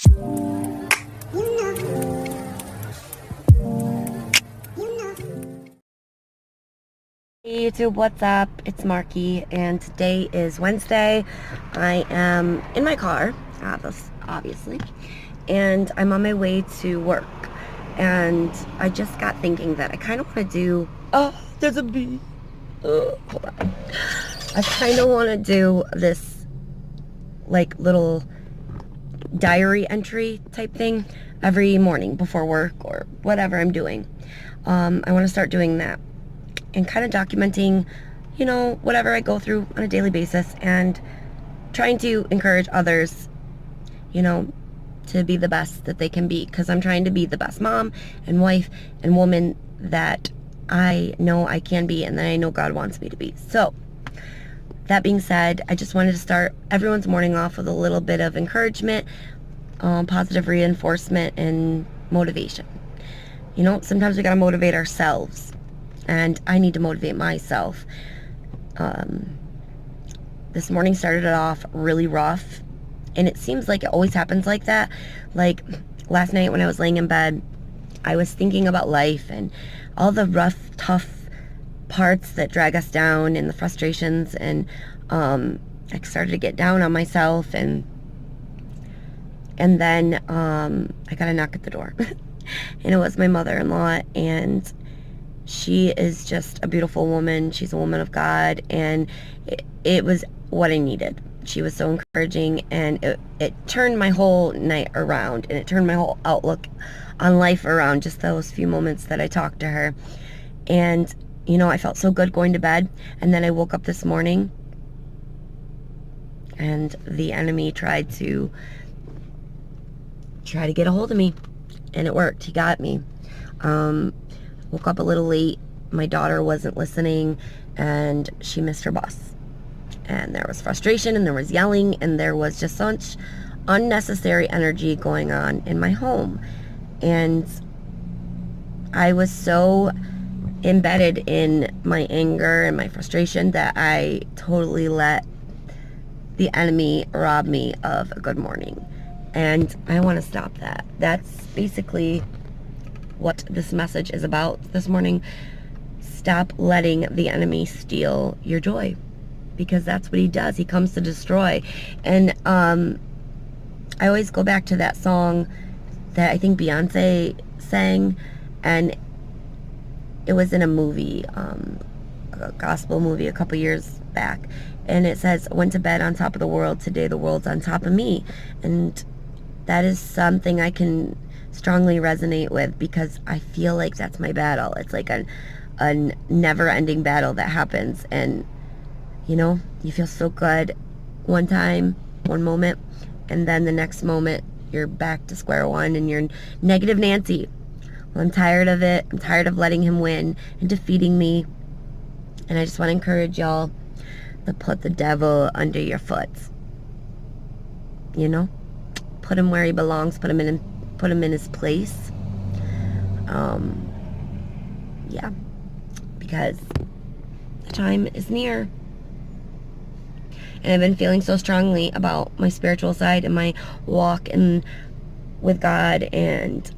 Hey YouTube, what's up? It's Markie, and today is Wednesday. I am in my car, obviously, and I'm on my way to work. And I just got thinking that I kind of want to do... Oh, there's a bee. Hold on. I kind of want to do this, like, little diary entry type thing every morning before work or whatever I'm doing. I want to start doing that and kind of documenting, you know, whatever I go through on a daily basis and trying to encourage others, you know, to be the best that they can be, because I'm trying to be the best mom and wife and woman that I know I can be and that I know God wants me to be. So that being said, I just wanted to start everyone's morning off with a little bit of encouragement, positive reinforcement, and motivation. You know, sometimes we gotta motivate ourselves, and I need to motivate myself. This morning started it off really rough, and it seems like it always happens like that. Like last night when I was laying in bed, I was thinking about life and all the rough, tough parts that drag us down and the frustrations, and I started to get down on myself, and then I got a knock at the door. And it was my mother-in-law, and she is just a beautiful woman. She's a woman of God, and it was what I needed. She was so encouraging, and it turned my whole night around, and it turned my whole outlook on life around, just those few moments that I talked to her. And, you know, I felt so good going to bed, and then I woke up this morning, and the enemy tried to get a hold of me, and it worked. He got me. Woke up a little late. My daughter wasn't listening, and she missed her bus. And there was frustration, and there was yelling, and there was just such unnecessary energy going on in my home. And I was so embedded in my anger and my frustration that I totally let the enemy rob me of a good morning. And I want to stop that. That's basically what this message is about this morning. Stop letting the enemy steal your joy, because that's what he does. He comes to destroy. And I always go back to that song that I think Beyonce sang, and it was in a movie, a gospel movie a couple years back, and it says, "Went to bed on top of the world, today the world's on top of me." And that is something I can strongly resonate with, because I feel like that's my battle. It's like a never-ending battle that happens, and you know, you feel so good one time, one moment, and then the next moment you're back to square one, and you're negative Nancy. Well, I'm tired of it. I'm tired of letting him win and defeating me, and I just want to encourage y'all to put the devil under your foot. You know, put him where he belongs. Put him in his place. Yeah, because the time is near. And I've been feeling so strongly about my spiritual side and my walk with God, and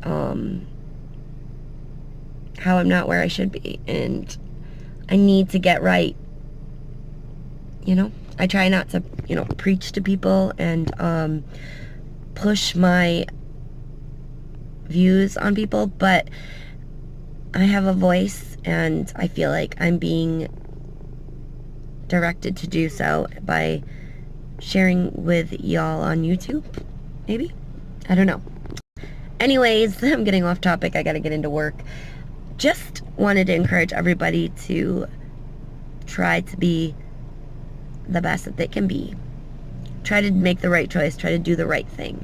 how I'm not where I should be, and I need to get right. You know, I try not to, you know, preach to people and push my views on people, but I have a voice, and I feel like I'm being directed to do so by sharing with y'all on YouTube, maybe? I don't know. Anyways, I'm getting off topic. I gotta get into work. Just wanted to encourage everybody to try to be the best that they can be. Try to make the right choice. Try to do the right thing.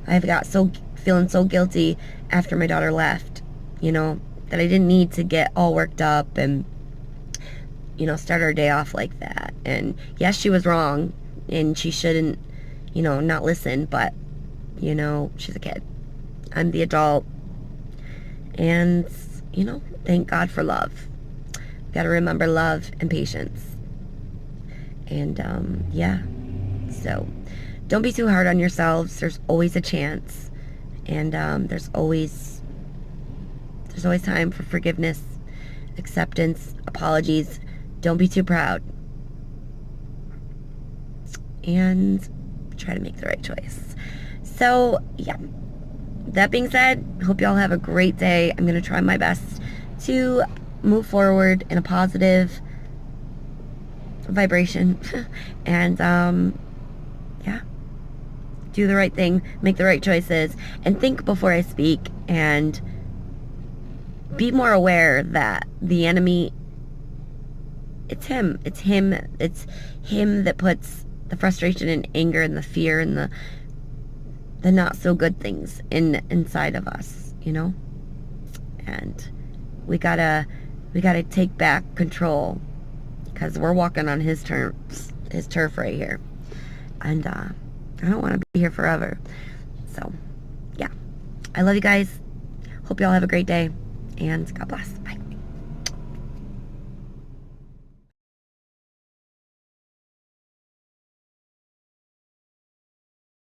I've got feeling so guilty after my daughter left, you know, that I didn't need to get all worked up and, you know, start our day off like that. And yes, she was wrong, and she shouldn't, you know, not listen, but, you know, she's a kid. I'm the adult. And, you know, thank God for love. Gotta remember love and patience. And, yeah. So, don't be too hard on yourselves. There's always a chance. And there's always time for forgiveness, acceptance, apologies. Don't be too proud. And try to make the right choice. So, yeah. That being said, hope y'all have a great day. I'm going to try my best to move forward in a positive vibration. And, yeah. Do the right thing. Make the right choices. And think before I speak. And be more aware that the enemy, it's him. It's him. It's him that puts the frustration and anger and the fear and the not so good things inside of us, you know? And we gotta take back control, because we're walking on his terms, his turf right here. And I don't want to be here forever. So, yeah. I love you guys. Hope y'all have a great day. And God bless.